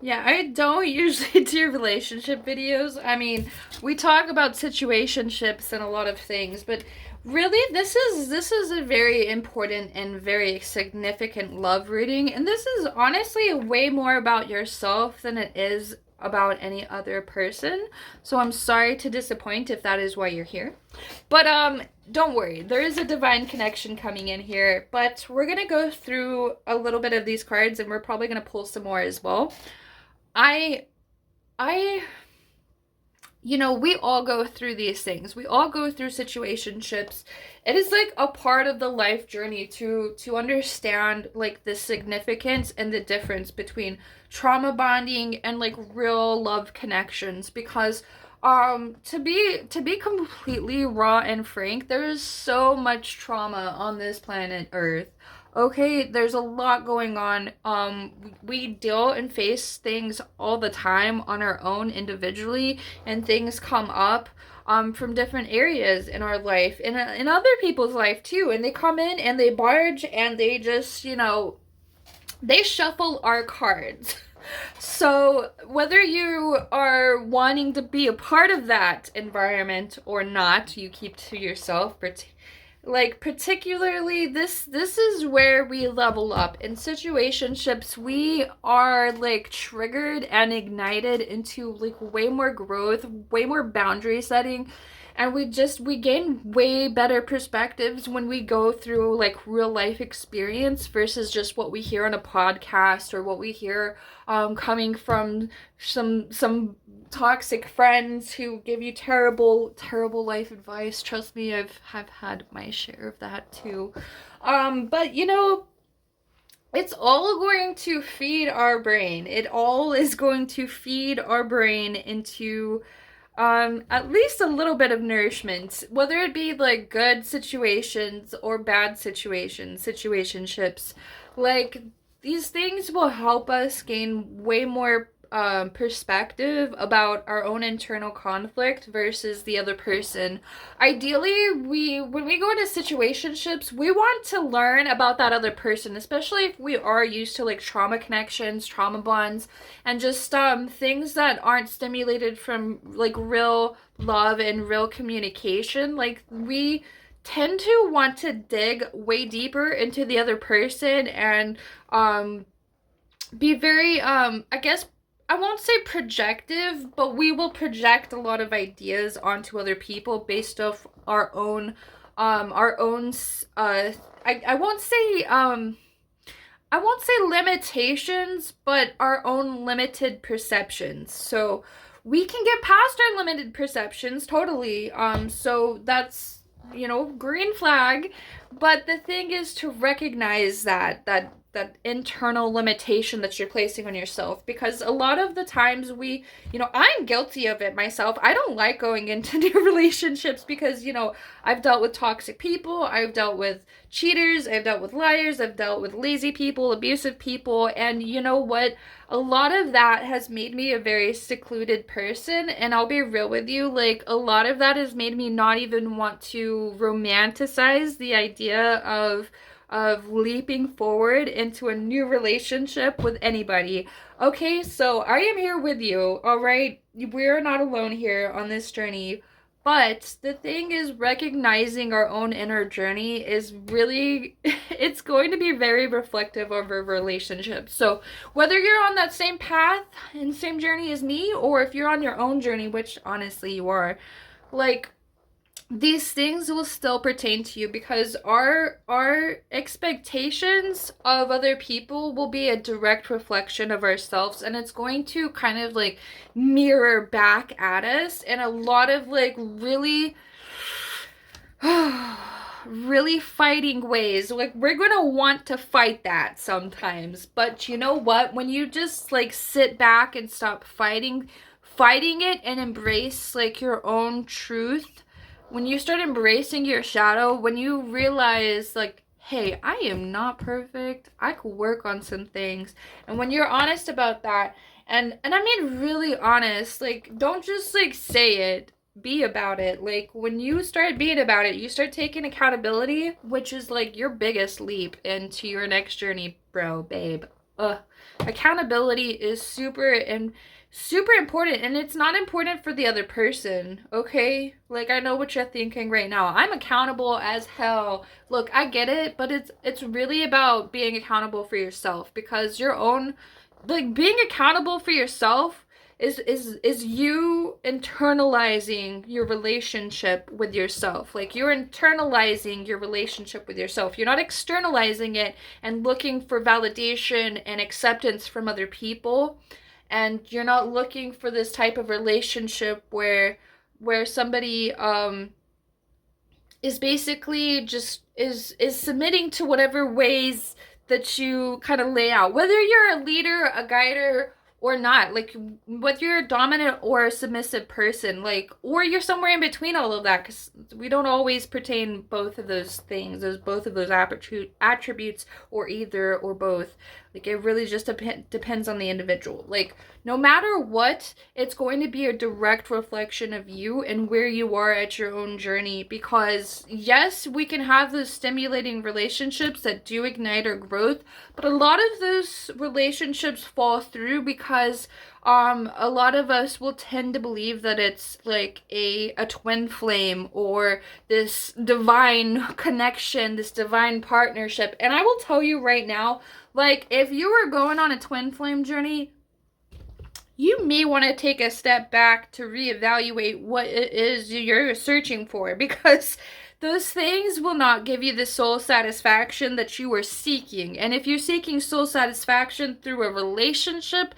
Yeah, I don't usually do relationship videos. I mean, we talk about situationships and a lot of things, but really this is a very important and very significant love reading, and this is honestly way more about yourself than it is about any other person. So I'm sorry to disappoint if that is why you're here. But don't worry. There is a divine connection coming in here, but we're going to go through a little bit of these cards and we're probably going to pull some more as well. I I we all go through these things. We all go through situationships. It is like a part of the life journey to understand like the significance and the difference between trauma bonding and like real love connections, because to be completely raw and frank, there is so much trauma on this planet Earth. Okay, there's a lot going on. We deal and face things all the time on our own individually, and things come up from different areas in our life, in other people's life too, and they come in and they barge and they just, they shuffle our cards. So, whether you are wanting to be a part of that environment or not, you keep to yourself. Like, particularly, this is where we level up. In situationships, we are like triggered and ignited into like way more growth, way more boundary setting, and we gain way better perspectives when we go through like real life experience versus just what we hear on a podcast or what we hear coming from some toxic friends who give you terrible life advice. Trust me, have had my share of that too. But it's all going to feed our brain. It all is going to feed our brain into at least a little bit of nourishment, whether it be like good situations or bad situationships. Like, these things will help us gain way more perspective about our own internal conflict versus the other person. Ideally, when we go into situationships, we want to learn about that other person, especially if we are used to like trauma connections, trauma bonds, and just things that aren't stimulated from like real love and real communication. Like, we tend to want to dig way deeper into the other person and be very I guess I won't say projective, but we will project a lot of ideas onto other people based off our own I won't say I won't say limitations, but our own limited perceptions. So we can get past our limited perceptions totally. So that's, green flag. But the thing is to recognize that internal limitation that you're placing on yourself, because a lot of the times I'm guilty of it myself. I don't like going into new relationships because I've dealt with toxic people, I've dealt with cheaters, I've dealt with liars, I've dealt with lazy people, abusive people, and you know what, a lot of that has made me a very secluded person. And I'll be real with you, like, a lot of that has made me not even want to romanticize the idea of leaping forward into a new relationship with anybody. Okay, so I am here with you, all right? We're not alone here on this journey. But the thing is, recognizing our own inner journey is really, it's going to be very reflective of our relationship. So, whether you're on that same path and same journey as me, or if you're on your own journey, which honestly you are, like, these things will still pertain to you, because our expectations of other people will be a direct reflection of ourselves, and it's going to kind of like mirror back at us in a lot of like really really fighting ways. Like, we're gonna want to fight that sometimes, but you know what, when you just like sit back and stop fighting it and embrace like your own truth, when you start embracing your shadow, when you realize like, hey, I am not perfect, I could work on some things, and when you're honest about that, and I mean really honest, like, don't just like say it, be about it. Like, when you start being about it, you start taking accountability, which is like your biggest leap into your next journey, bro, babe. Ugh. Accountability is super important, and it's not important for the other person, okay? Like, I know what you're thinking right now. I'm accountable as hell. Look, I get it, but it's really about being accountable for yourself, because your own, like, being accountable for yourself is you internalizing your relationship with yourself. Like, you're internalizing your relationship with yourself. You're not externalizing it and looking for validation and acceptance from other people, and you're not looking for this type of relationship where somebody is basically just is submitting to whatever ways that you kind of lay out, whether you're a leader, a guider, or not, like whether you're a dominant or a submissive person, like, or you're somewhere in between all of that, because we don't always pertain both of those things as both of those attributes, or either or both. Like, it really just depends on the individual. Like, no matter what, it's going to be a direct reflection of you and where you are at your own journey. Because yes, we can have those stimulating relationships that do ignite our growth, but a lot of those relationships fall through because a lot of us will tend to believe that it's like a twin flame, or this divine connection, this divine partnership. And I will tell you right now, like, if you are going on a twin flame journey, you may want to take a step back to reevaluate what it is you're searching for, because those things will not give you the soul satisfaction that you are seeking. And if you're seeking soul satisfaction through a relationship,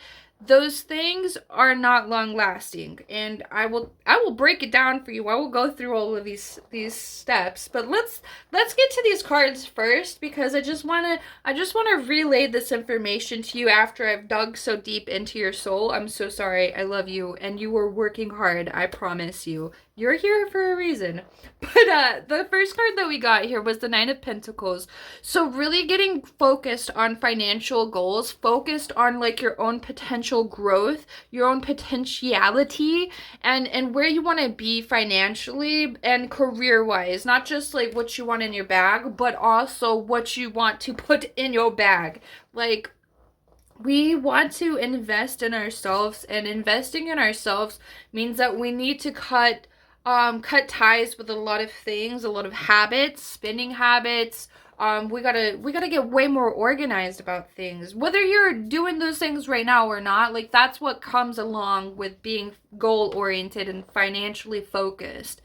those things are not long lasting. And I will break it down for you. I will go through all of these steps, but let's get to these cards first, because I just want to relay this information to you after I've dug so deep into your soul. I'm so sorry. I love you, and you were working hard. I promise you. You're here for a reason. But the first card that we got here was the Nine of Pentacles. So really getting focused on financial goals, focused on like your own potential growth, your own potentiality, and where you want to be financially and career-wise. Not just like what you want in your bag, but also what you want to put in your bag. Like, we want to invest in ourselves, and investing in ourselves means that we need to cut ties with a lot of things, a lot of habits, spending habits. We gotta get way more organized about things. Whether you're doing those things right now or not, like, that's what comes along with being goal oriented and financially focused.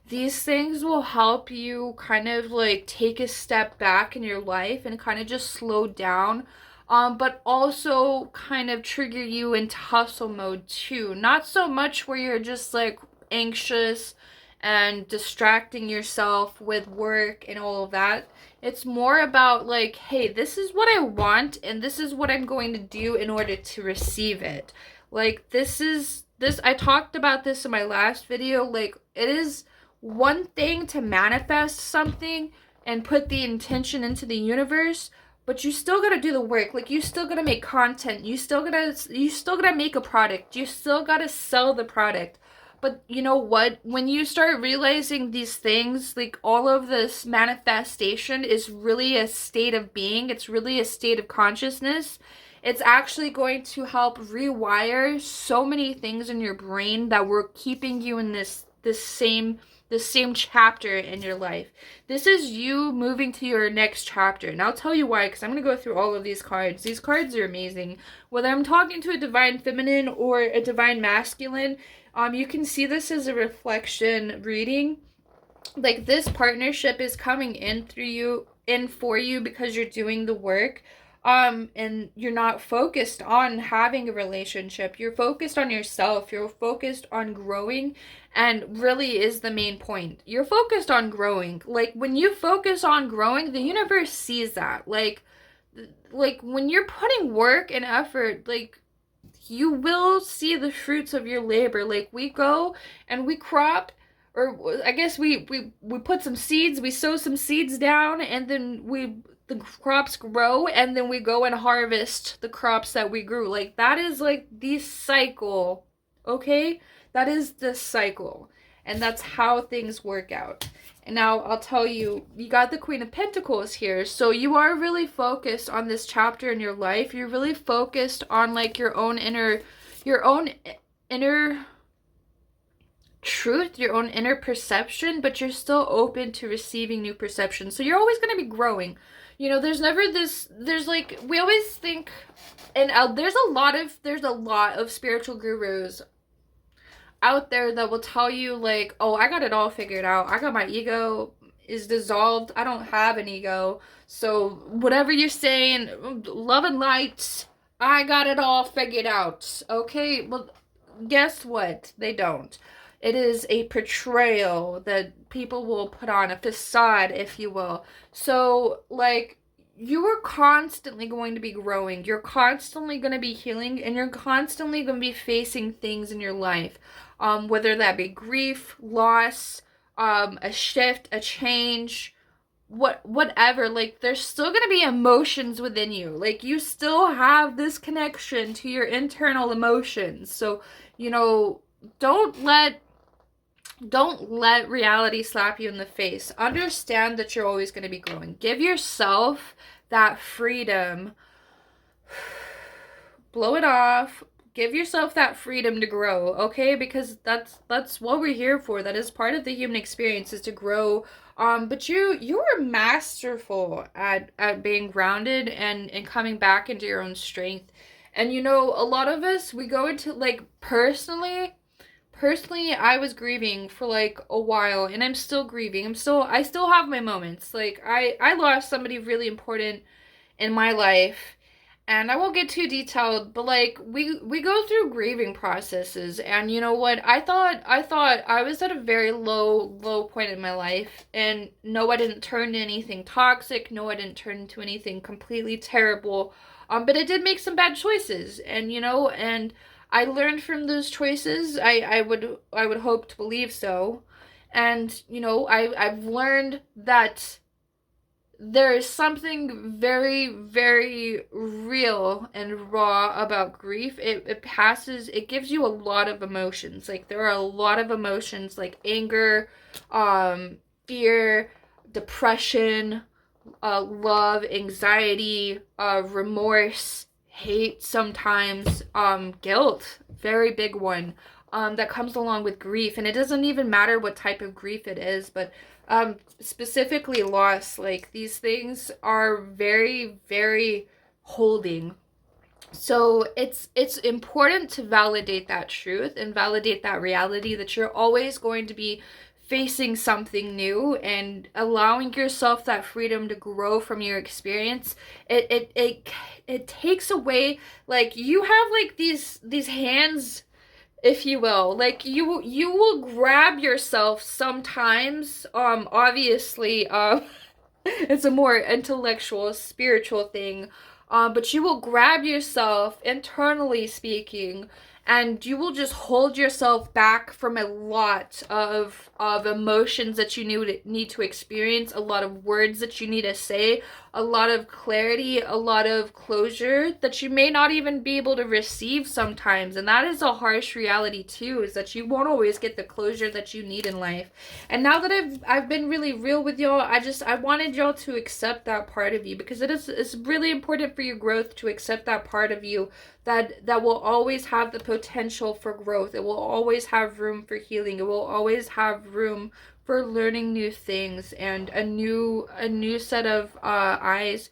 These things will help you kind of like take a step back in your life and kind of just slow down. But also kind of trigger you into hustle mode too. Not so much where you're just like anxious and distracting yourself with work and all of that. It's more about like, hey, this is what I want, and this is what I'm going to do in order to receive it. Like, I talked about this in my last video. Like, it is one thing to manifest something and put the intention into the universe, but you still gotta do the work. Like, you still gotta make content. You still gotta make a product. You still gotta sell the product. But you know what? When you start realizing these things, like, all of this manifestation is really a state of being. It's really a state of consciousness. It's actually going to help rewire so many things in your brain that were keeping you in this same chapter in your life. This is you moving to your next chapter. And I'll tell you why, because I'm going to go through all of these cards. These cards are amazing. Whether I'm talking to a divine feminine or a divine masculine, you can see this as a reflection reading. Like, this partnership is coming in for you because you're doing the work. And you're not focused on having a relationship. You're focused on yourself. You're focused on growing, and really is the main point. You're focused on growing. Like, when you focus on growing, the universe sees that. Like when you're putting work and effort, like, you will see the fruits of your labor. Like, we go and we crop, or I guess we put some seeds, we sow some seeds down, and then the crops grow, and then we go and harvest the crops that we grew. Like, that is like the cycle, okay? That is the cycle. And that's how things work out. And now I'll tell you, you got the Queen of Pentacles here. So you are really focused on this chapter in your life. You're really focused on like your own inner truth, your own inner perception, but you're still open to receiving new perceptions. So you're always going to be growing. You know, there's never this, there's like, we always think, and there's a lot of spiritual gurus out there that will tell you like, oh, I got it all figured out. I got my ego is dissolved. I don't have an ego. So whatever you're saying, love and light, I got it all figured out. Okay, well, guess what? They don't. It is a portrayal that people will put on, a facade, if you will. So, like, you are constantly going to be growing. You're constantly going to be healing, and you're constantly going to be facing things in your life. Whether that be grief, loss, a shift, a change, whatever. Like, there's still going to be emotions within you. Like, you still have this connection to your internal emotions. So, you know, don't let reality slap you in the face. Understand that you're always going to be growing. Give yourself that freedom. Blow it off. Give yourself that freedom to grow, okay? Because that's what we're here for. That is part of the human experience, is to grow. But you are masterful at being grounded and coming back into your own strength. And you know, a lot of us, we go into, like, personally, I was grieving for like a while, and I'm still grieving. I still have my moments. Like, I lost somebody really important in my life, and I won't get too detailed, but like, we go through grieving processes. And you know what? I thought I was at a very low point in my life, and no, I didn't turn to anything toxic. No, I didn't turn into anything completely terrible. But I did make some bad choices, and you know, and I learned from those choices. I would hope to believe so. And you know, I've learned that there is something very, very real and raw about grief. It gives you a lot of emotions. Like, there are a lot of emotions, like anger, fear, depression, love, anxiety, remorse, hate sometimes, guilt, very big one, that comes along with grief. And it doesn't even matter what type of grief it is, but specifically loss. Like, these things are very, very holding. So it's important to validate that truth and validate that reality, that you're always going to be facing something new, and allowing yourself that freedom to grow from your experience. It takes away, like, you have like these hands, if you will. Like, you will grab yourself sometimes. Obviously, it's a more intellectual, spiritual thing. But you will grab yourself, internally speaking, and you will just hold yourself back from a lot of emotions that you need to experience, a lot of words that you need to say, a lot of clarity, a lot of closure that you may not even be able to receive sometimes. And that is a harsh reality too, is that you won't always get the closure that you need in life. And now that I've been really real with y'all, I wanted y'all to accept that part of you, because it's really important for your growth to accept that part of you that will always have the potential for growth. It will always have room for healing. It will always have room for learning new things and a new set of eyes.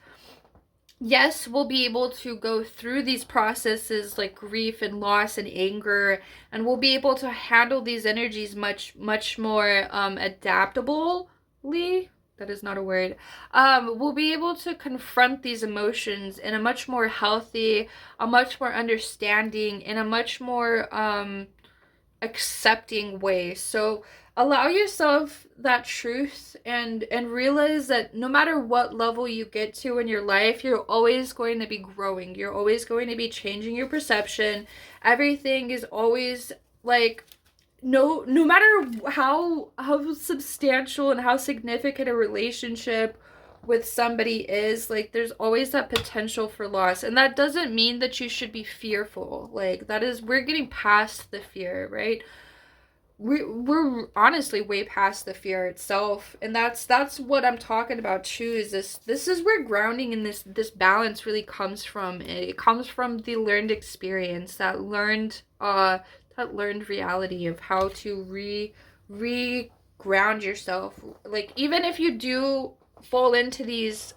Yes, we'll be able to go through these processes like grief and loss and anger, and we'll be able to handle these energies much more adaptably. That is not a word. We'll be able to confront these emotions in a much more healthy, a much more understanding, in a much more accepting way. So allow yourself that truth, and realize that no matter what level you get to in your life, you're always going to be growing. You're always going to be changing your perception. Everything is always like, no matter how substantial and how significant a relationship with somebody is, like, there's always that potential for loss. And that doesn't mean that you should be fearful. Like, that is, we're getting past the fear, right? we're honestly way past the fear itself, and that's what I'm talking about too. Is this is where grounding in this balance really comes from. It comes from the learned experience, that learned reality of how to re ground yourself. Like, even if you do fall into these,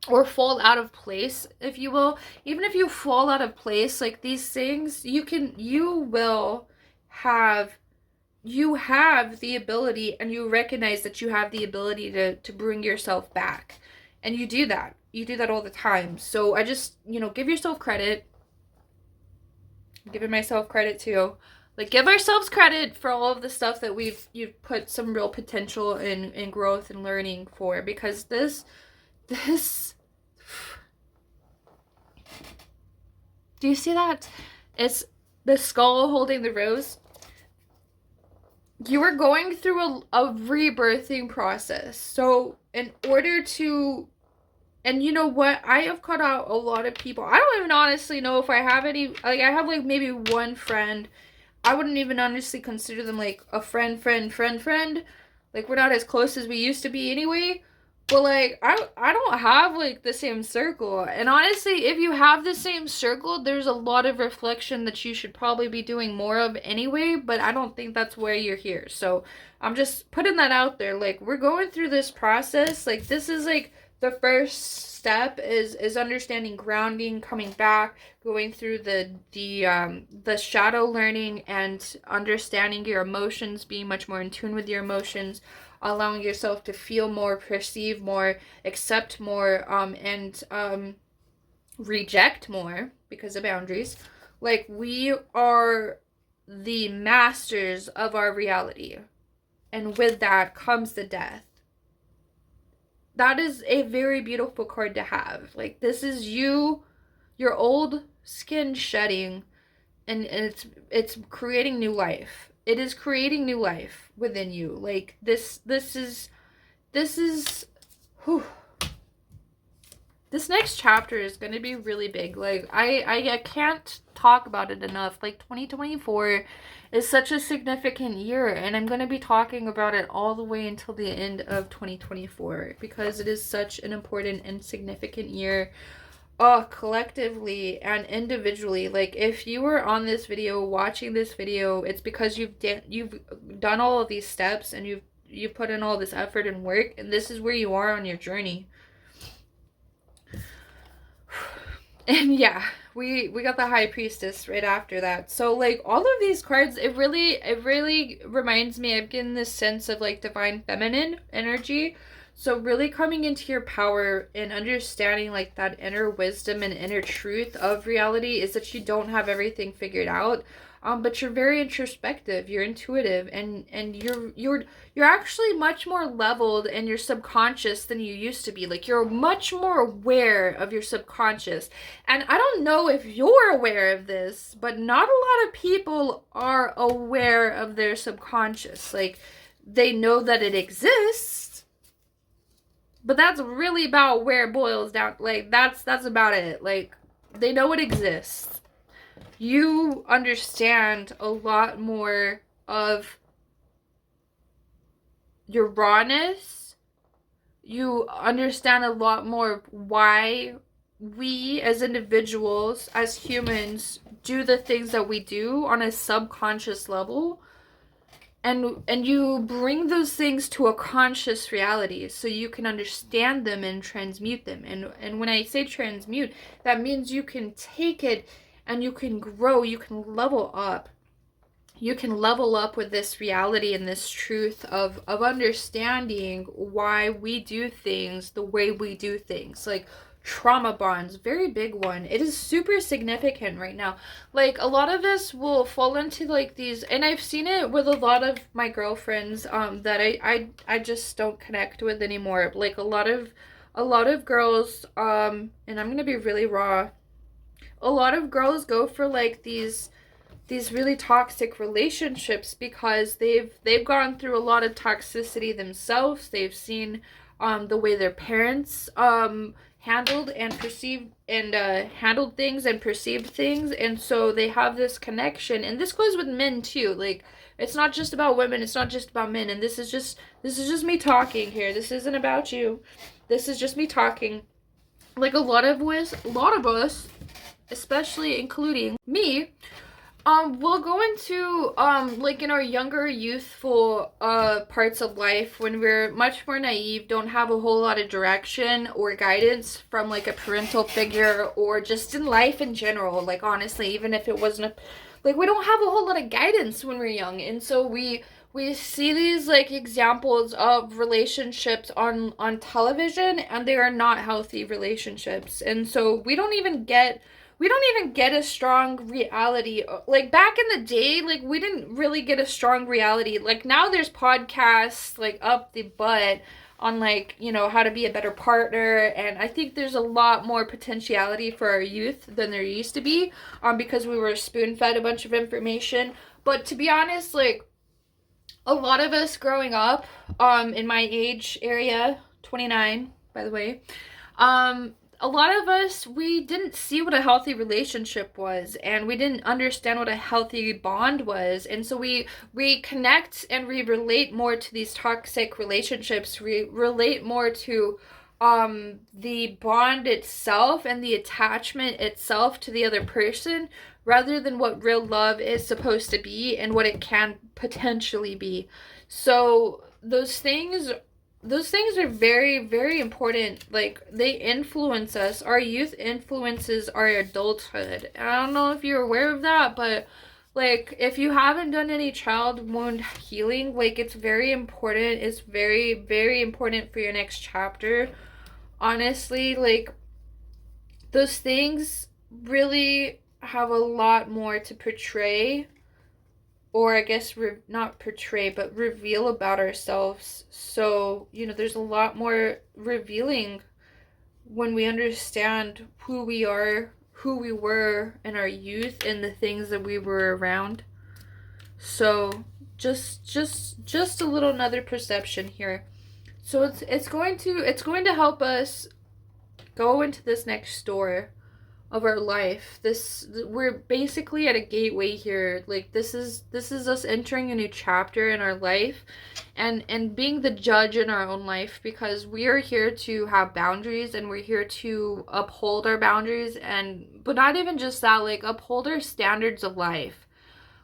or fall out of place, if you will, even if you fall out of place, like these things, have you have the ability, and you recognize that you have the ability to bring yourself back. And you do that. You do that all the time. So I just, give yourself credit. I'm giving myself credit too. Like, give ourselves credit for all of the stuff that you've put some real potential in growth and learning for, because this do you see that? It's the skull holding the rose. You are going through a rebirthing process. So in order to, and you know what? I have cut out a lot of people. I don't even honestly know if I have any, like, I have like maybe one friend. I wouldn't even honestly consider them like a friend. Like, we're not as close as we used to be anyway. But like, I don't have like the same circle. And honestly, if you have the same circle, there's a lot of reflection that you should probably be doing more of anyway, but I don't think that's where you're here. So I'm just putting that out there. Like, we're going through this process. Like, this is like the first step is understanding grounding, coming back, going through the shadow learning, and understanding your emotions, being much more in tune with your emotions, allowing yourself to feel more, perceive more, accept more, and reject more because of boundaries. Like, we are the masters of our reality, and with that comes the death. That is a very beautiful card to have. Like, this is your old skin shedding, and it's creating new life. It is creating new life within you. Like, this is whew. This next chapter is going to be really big. Like, I can't talk about it enough. Like, 2024 is such a significant year, and I'm going to be talking about it all the way until the end of 2024, because it is such an important and significant year, collectively and individually. Like, if you were on this video, watching this video, it's because you've done all of these steps, and you've put in all this effort and work, and this is where you are on your journey. And yeah, we got the High Priestess right after that. So like, all of these cards, it really reminds me, I'm getting this sense of like divine feminine energy. So really coming into your power and understanding like that inner wisdom and inner truth of reality is that you don't have everything figured out. But you're very introspective, you're intuitive, and you're actually much more leveled in your subconscious than you used to be. Like, you're much more aware of your subconscious. And I don't know if you're aware of this, but not a lot of people are aware of their subconscious. Like, they know that it exists, but that's really about where it boils down. Like, that's about it. Like, they know it exists. You understand a lot more of your rawness. You understand a lot more why we as individuals, as humans, do the things that we do on a subconscious level. And you bring those things to a conscious reality so you can understand them and transmute them. And when I say transmute, that means you can take it and you can grow, you can level up. You can level up with this reality and this truth of understanding why we do things the way we do things. Like, trauma bonds, very big one. It is super significant right now. Like, a lot of us will fall into like these, and I've seen it with a lot of my girlfriends that I just don't connect with anymore. Like, a lot of girls, and I'm gonna be really raw, a lot of girls go for like these really toxic relationships because they've gone through a lot of toxicity themselves. They've seen the way their parents handled and perceived and handled things and perceived things, and so they have this connection. And this goes with men too. Like, it's not just about women, it's not just about men. And this is just me talking here. This isn't about you. This is just me talking. Like, a lot of us, especially including me, we'll go into, like, in our younger, youthful, parts of life, when we're much more naive, don't have a whole lot of direction or guidance from, like, a parental figure, or just in life in general. Like, honestly, even if it wasn't like, we don't have a whole lot of guidance when we're young, and so we see these, like, examples of relationships on television, and they are not healthy relationships, and so we don't even get a strong reality. Like, back in the day, like, we didn't really get a strong reality. Like, now there's podcasts, like, up the butt on, like, you know, how to be a better partner, and I think there's a lot more potentiality for our youth than there used to be, because we were spoon-fed a bunch of information. But to be honest, like, a lot of us growing up, in my age area, 29, by the way, a lot of us, we didn't see what a healthy relationship was, and we didn't understand what a healthy bond was, and so we connect and we relate more to these toxic relationships. We relate more to the bond itself and the attachment itself to the other person, rather than what real love is supposed to be and what it can potentially be. So those things are very, very important. Like, they influence us. Our youth influences our adulthood. I don't know if you're aware of that, but, like, if you haven't done any child wound healing, like, it's very important. It's very, very important for your next chapter. Honestly, like, those things really have a lot more to portray, or I guess not portray, but reveal about ourselves. So, you know, there's a lot more revealing when we understand who we are, who we were in our youth, and the things that we were around. So, just a little another perception here. So it's going to help us go into this next door of our life. We're basically at a gateway here. Like, this is us entering a new chapter in our life, and being the judge in our own life, because we are here to have boundaries, and we're here to uphold our boundaries, but not even just that, like, uphold our standards of life.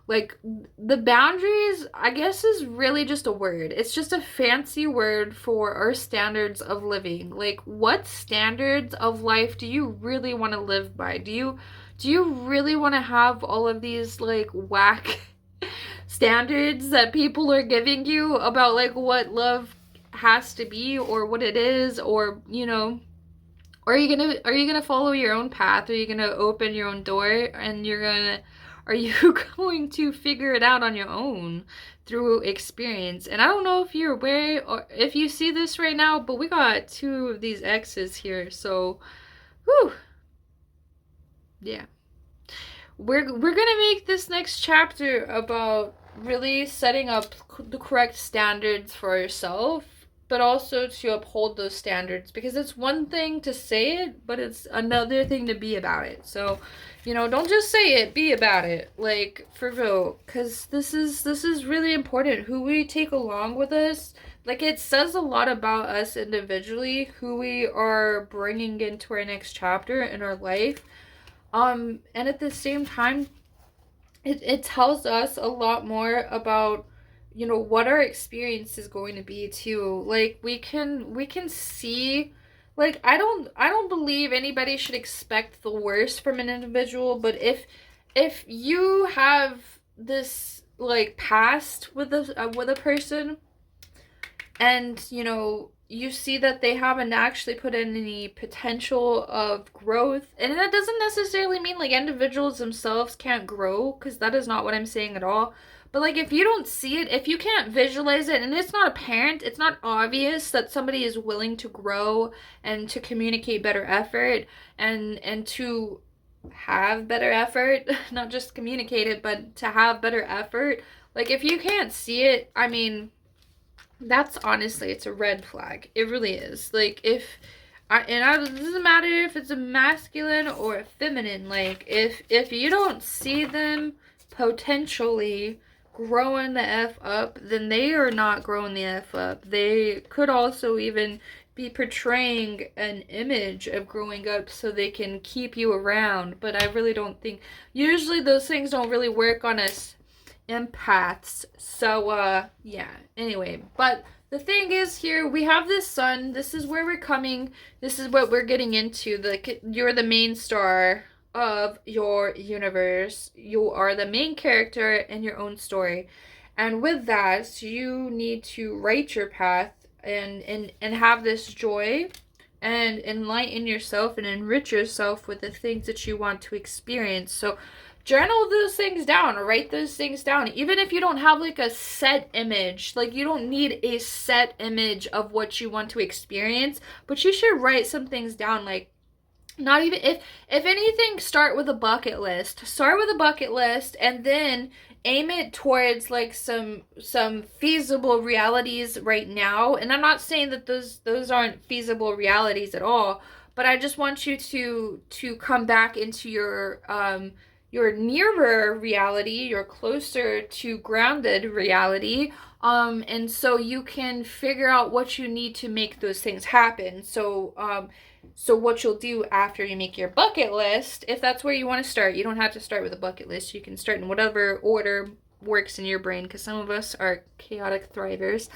Like, the boundaries, I guess, is really just a word. It's just a fancy word for our standards of living. Like, what standards of life do you really want to live by? Do you really want to have all of these, like, whack standards that people are giving you about, like, what love has to be, or what it is, or, you know, or are you gonna follow your own path? Are you gonna open your own door, and are you going to figure it out on your own through experience? And I don't know if you're aware or if you see this right now, but we got two of these X's here. So, whew. Yeah. We're gonna make this next chapter about really setting up the correct standards for yourself, but also to uphold those standards, because it's one thing to say it, but it's another thing to be about it. So, you know, don't just say it, be about it, like, for real, because this is really important. Who we take along with us, like, it says a lot about us individually, who we are bringing into our next chapter in our life, and at the same time, it tells us a lot more about, you know, what our experience is going to be too. Like, we can see, like, I don't believe anybody should expect the worst from an individual, but if you have this, like, past with a person, and, you know, you see that they haven't actually put in any potential of growth, and that doesn't necessarily mean, like, individuals themselves can't grow, because that is not what I'm saying at all. But, like, if you don't see it, if you can't visualize it, and it's not apparent, it's not obvious that somebody is willing to grow and to communicate better effort, and to have better effort, not just communicate it, but to have better effort. Like, if you can't see it, I mean, that's honestly, it's a red flag. It really is. Like, if It doesn't matter if it's a masculine or a feminine. Like if you don't see them potentially growing the F up, then they are not growing the F up. They could also even be portraying an image of growing up so they can keep you around. But I really don't think, usually those things don't really work on us empaths. So yeah. Anyway, but the thing is here, we have this sun. This is where we're coming. This is what we're getting into. You're the main star of your universe. You are the main character in your own story. And with that, you need to write your path and have this joy and enlighten yourself and enrich yourself with the things that you want to experience. So journal those things down or write those things down. Even if you don't have like a set image, like you don't need a set image of what you want to experience, but you should write some things down. Like, not even, if anything, start with a bucket list. Start with a bucket list and then aim it towards like some feasible realities right now. And I'm not saying that those aren't feasible realities at all, but I just want you to come back into your nearer reality, your closer to grounded reality, and so you can figure out what you need to make those things happen. So what you'll do after you make your bucket list, if that's where you want to start, you don't have to start with a bucket list. You can start in whatever order works in your brain, because some of us are chaotic thrivers.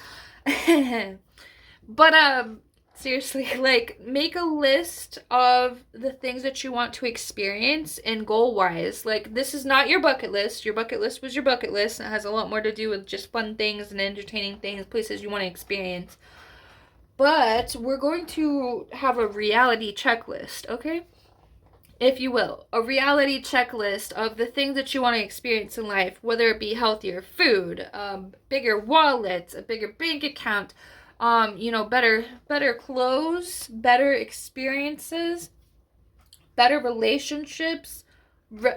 But seriously, like, make a list of the things that you want to experience and goal-wise. Like, this is not your bucket list. Your bucket list was your bucket list. It has a lot more to do with just fun things and entertaining things, places you want to experience. But we're going to have a reality checklist, okay? If you will. A reality checklist of the things that you want to experience in life, whether it be healthier food, bigger wallets, a bigger bank account, better clothes, better experiences, better relationships,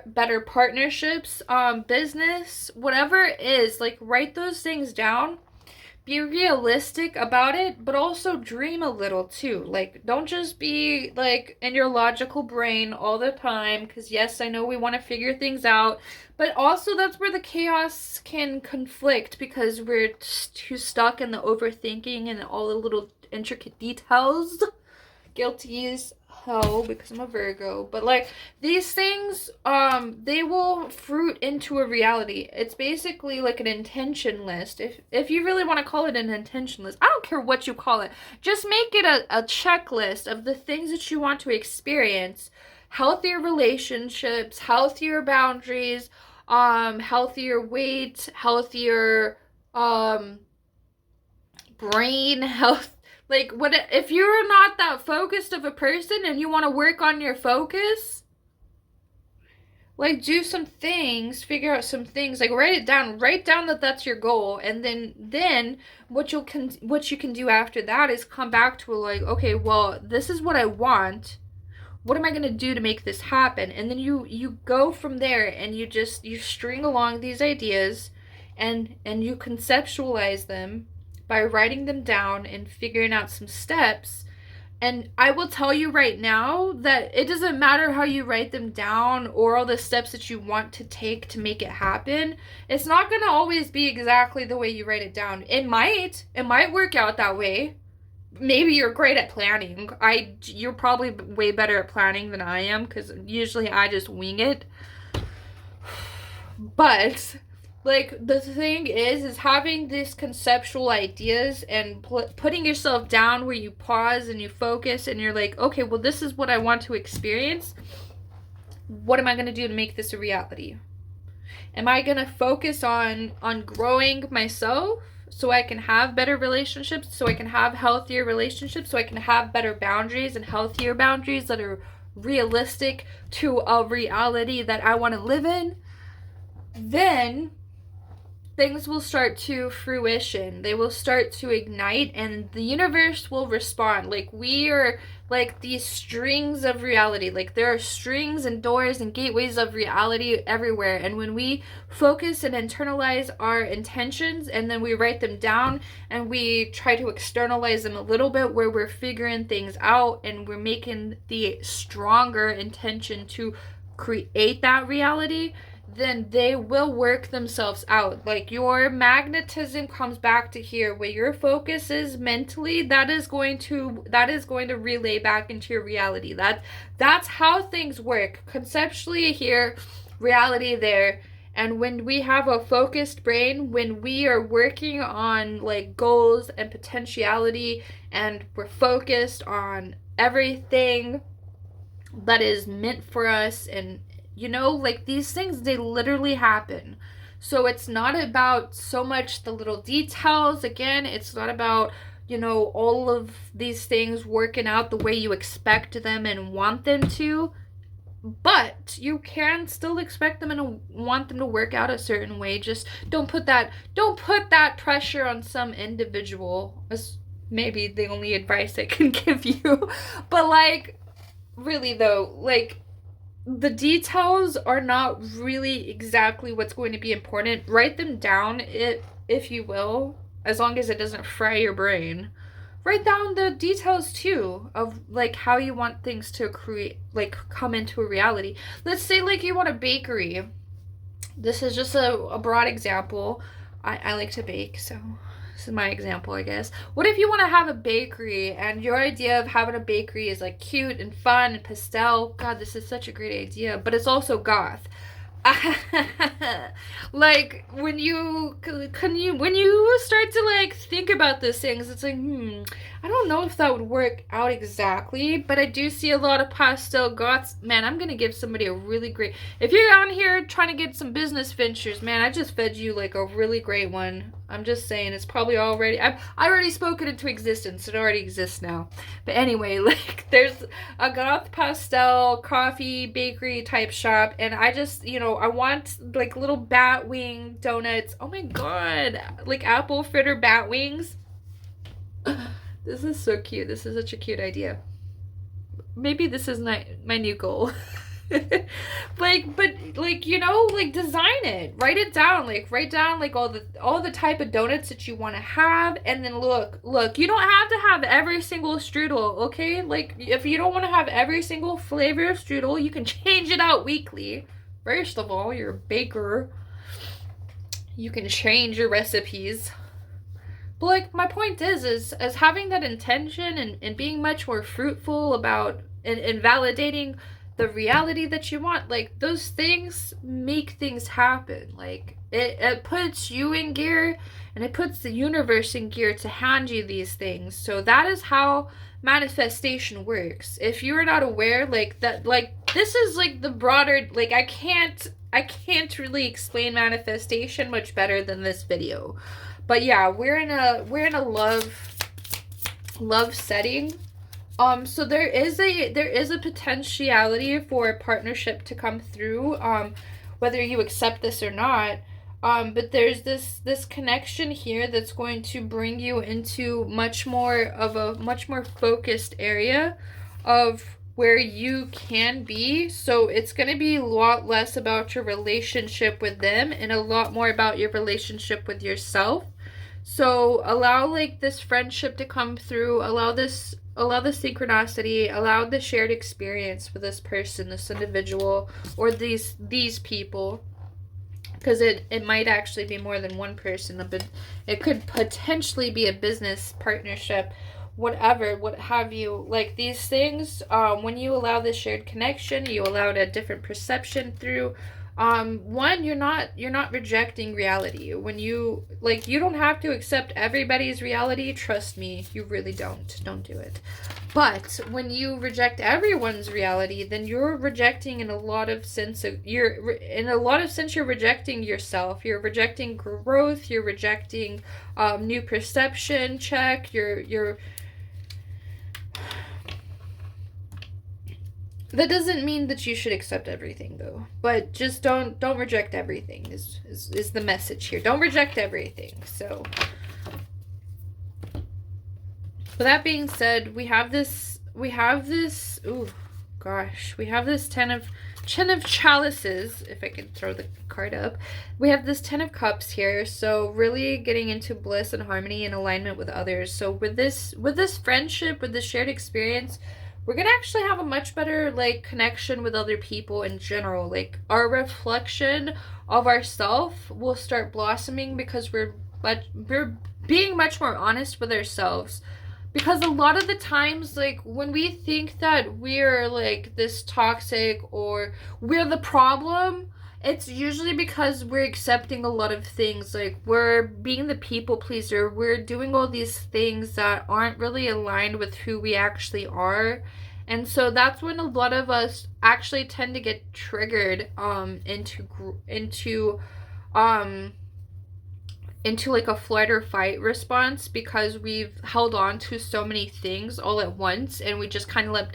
better partnerships, business, whatever it is. Like, write those things down. Be realistic about it, but also dream a little too. Like, don't just be like in your logical brain all the time, because yes, I know we want to figure things out, but also that's where the chaos can conflict, because we're too stuck in the overthinking and all the little intricate details. Guilty as hell, because I'm a Virgo. But like, these things, they will fruit into a reality. It's basically like an intention list. If you really want to call it an intention list, I don't care what you call it. Just make it a checklist of the things that you want to experience. Healthier relationships, healthier boundaries, healthier weight, healthier brain health. Like, what if you're not that focused of a person and you want to work on your focus? Like, do some things, figure out some things, like write it down, write down that that's your goal, and then what you can do after that is come back to like, okay, well, this is what I want. What am I going to do to make this happen? And then you go from there, and you string along these ideas and you conceptualize them by writing them down and figuring out some steps. And I will tell you right now that it doesn't matter how you write them down or all the steps that you want to take to make it happen. It's not going to always be exactly the way you write it down. It might work out that way. Maybe you're great at planning. You're probably way better at planning than I am, because usually I just wing it. But like, the thing is having these conceptual ideas and putting yourself down where you pause and you focus and you're like, okay, well, this is what I want to experience. What am I going to do to make this a reality? Am I going to focus on growing myself so I can have better relationships, so I can have healthier relationships, so I can have better boundaries and healthier boundaries that are realistic to a reality that I want to live in? Then things will start to fruition. They will start to ignite, and the universe will respond. Like, like these strings of reality. Like there are strings and doors and gateways of reality everywhere. And when we focus and internalize our intentions and then we write them down and we try to externalize them a little bit, where we're figuring things out and we're making the stronger intention to create that reality, then they will work themselves out. Like your magnetism comes back to here, where your focus is mentally, that is going to relay back into your reality. That's how things work conceptually here, reality there. And when we have a focused brain, when we are working on like goals and potentiality, and we're focused on everything that is meant for us, and you know, like these things, they literally happen. So it's not about so much the little details. Again, it's not about, you know, all of these things working out the way you expect them and want them to. But you can still expect them and want them to work out a certain way. Just don't put that pressure on some individual. That's maybe the only advice I can give you. But like, really though, like, the details are not really exactly what's going to be important. Write them down, if you will, as long as it doesn't fry your brain. Write down the details too of like how you want things to create, like come into a reality. Let's say like you want a bakery. This is just a broad example. I like to bake, so this is my example, I guess. What if you want to have a bakery and your idea of having a bakery is like cute and fun and pastel? God, this is such a great idea, but it's also goth. Like when you start to like think about these things, it's like, I don't know if that would work out exactly, but I do see a lot of pastel goths. Man, I'm gonna give somebody a really great, if you're on here trying to get some business ventures, man, I just fed you like a really great one. I'm just saying, it's probably already, I already spoken into existence. It already exists now. But anyway, like there's a goth pastel coffee bakery type shop, and I just, you know, I want like little bat wing donuts. Oh my god, like apple fritter bat wings. This is so cute. This is such a cute idea. Maybe this is my new goal. Like, but like, you know, like design it, write it down, like write down like all the type of donuts that you want to have, and then look, you don't have to have every single strudel, okay? Like if you don't want to have every single flavor of strudel, you can change it out weekly. First of all, you're a baker, you can change your recipes. But like my point is having that intention and being much more fruitful about and validating the reality that you want, like those things make things happen. Like it puts you in gear, and it puts the universe in gear to hand you these things. So that is how manifestation works. If you're not aware, like that, like this is like the broader, like I can't really explain manifestation much better than this video. But yeah, we're in a love setting. So there is a potentiality for a partnership to come through, whether you accept this or not. But there's this connection here that's going to bring you into much more focused area of where you can be. So it's going to be a lot less about your relationship with them and a lot more about your relationship with yourself. So allow like this friendship to come through, allow the synchronicity, allow the shared experience with this person, this individual, or these people, because it might actually be more than one person, but it could potentially be a business partnership, whatever, what have you. Like these things, when you allow this shared connection, you allow a different perception through. One, you're not rejecting reality. When you, like, you don't have to accept everybody's reality. Trust me, you really don't do it. But when you reject everyone's reality, then you're rejecting in a lot of sense you're rejecting yourself. You're rejecting growth. You're rejecting new perception check. You're That doesn't mean that you should accept everything, though. But just don't reject everything is the message here. Don't reject everything. So, with that being said, we have this we have this, ooh, gosh, we have this ten of chalices, if I could throw the card up. We have this 10 of cups here, so really getting into bliss and harmony and alignment with others. So with this friendship, with this shared experience, we're gonna actually have a much better like connection with other people in general. Like our reflection of ourself will start blossoming because we're being much more honest with ourselves. Because a lot of the times, like, when we think that we're, like, this toxic or we're the problem, it's usually because we're accepting a lot of things. Like, we're being the people pleaser. We're doing all these things that aren't really aligned with who we actually are. And so that's when a lot of us actually tend to get triggered into like a flight or fight response because we've held on to so many things all at once, and we just kind of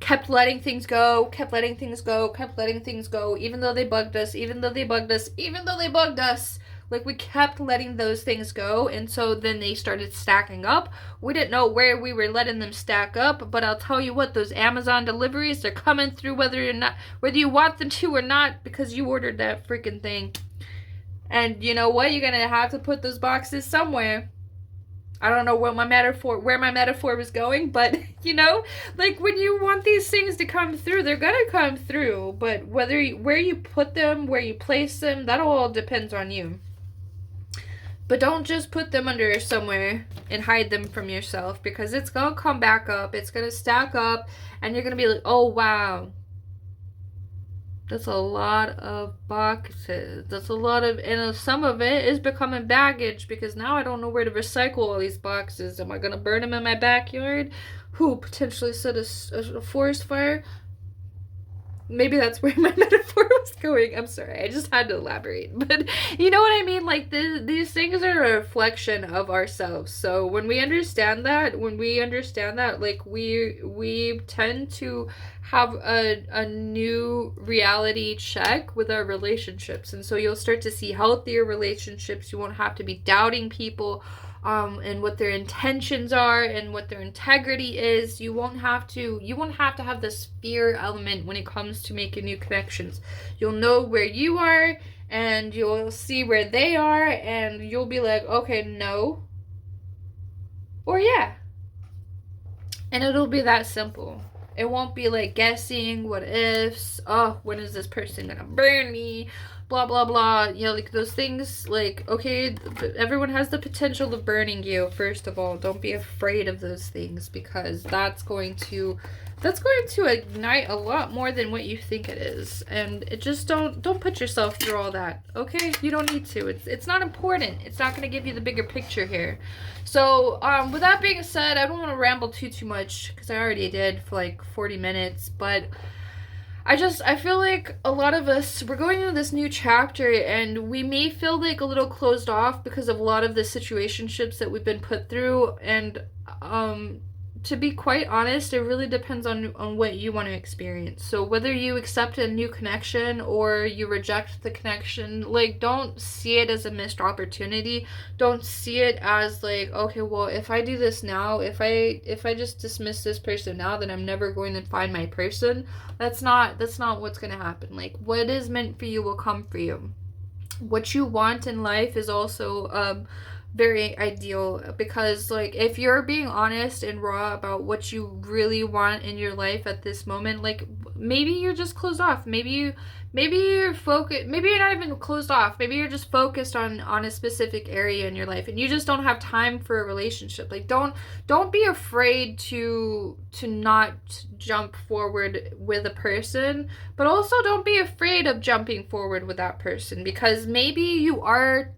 kept letting things go, kept letting things go, kept letting things go, even though they bugged us, even though they bugged us, even though they bugged us. Like, we kept letting those things go, and so then they started stacking up. We didn't know where we were letting them stack up, but I'll tell you what, those Amazon deliveries, they're coming through whether you want them to or not, because you ordered that freaking thing. And you know what? You're gonna have to put those boxes somewhere. I don't know where my metaphor was going, but you know, like when you want these things to come through, they're gonna come through. But where you put them, where you place them, that all depends on you. But don't just put them under somewhere and hide them from yourself, because it's gonna come back up. It's gonna stack up, and you're gonna be like, oh wow. That's a lot of boxes. That's a lot of, and some of it is becoming baggage, because now I don't know where to recycle all these boxes. Am I going to burn them in my backyard? Who potentially set a forest fire? Maybe that's where my metaphor was going. I'm sorry, I just had to elaborate. But you know what I mean? Like, these things are a reflection of ourselves. So when we understand that, like, we tend to have a new reality check with our relationships. And so you'll start to see healthier relationships. You won't have to be doubting people and what their intentions are and what their integrity is. You won't have to have this fear element when it comes to making new connections. You'll know where you are, and you'll see where they are, and you'll be like, okay, no, or yeah. And it'll be that simple. It won't be like guessing, what ifs, oh, when is this person gonna burn me, blah blah blah. You know, like those things, like, okay, everyone has the potential of burning you. First of all, don't be afraid of those things, because that's going to ignite a lot more than what you think it is. And it just don't put yourself through all that. Okay, you don't need to. It's not important. It's not going to give you the bigger picture here. So with that being said, I don't want to ramble too much, because I already did for like 40 minutes. But I feel like a lot of us, we're going into this new chapter, and we may feel like a little closed off because of a lot of the situationships that we've been put through. And to be quite honest, it really depends on what you want to experience. So whether you accept a new connection or you reject the connection, like, don't see it as a missed opportunity. Don't see it as like, okay, well, if I do this now, if I just dismiss this person now, then I'm never going to find my person. That's not what's going to happen. Like, what is meant for you will come for you. What you want in life is also very ideal, because like, if you're being honest and raw about what you really want in your life at this moment, like, maybe you're just closed off, maybe you're focused, maybe you're not even closed off, maybe you're just focused on a specific area in your life, and you just don't have time for a relationship. Like, don't be afraid to not jump forward with a person, but also don't be afraid of jumping forward with that person, because maybe you are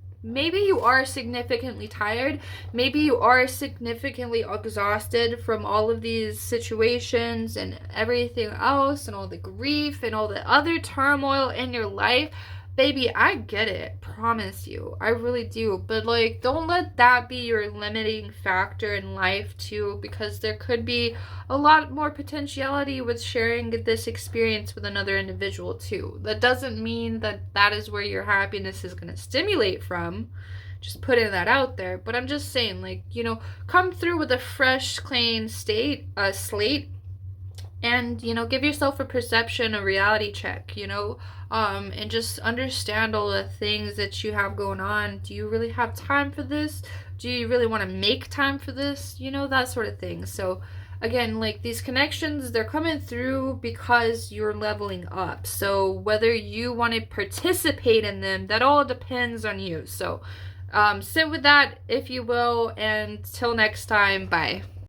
significantly tired. Maybe you are significantly exhausted from all of these situations and everything else, and all the grief and all the other turmoil in your life. Baby, I get it. Promise you. I really do. But like, don't let that be your limiting factor in life too, because there could be a lot more potentiality with sharing this experience with another individual too. That doesn't mean that that is where your happiness is going to stimulate from. Just putting that out there. But I'm just saying, like, you know, come through with a fresh, clean slate, And give yourself a perception, a reality check, and just understand all the things that you have going on. Do you really have time for this? Do you really want to make time for this? That sort of thing. So again, like, these connections, they're coming through because you're leveling up. So whether you want to participate in them, that all depends on you. So sit with that, if you will, and till next time, bye.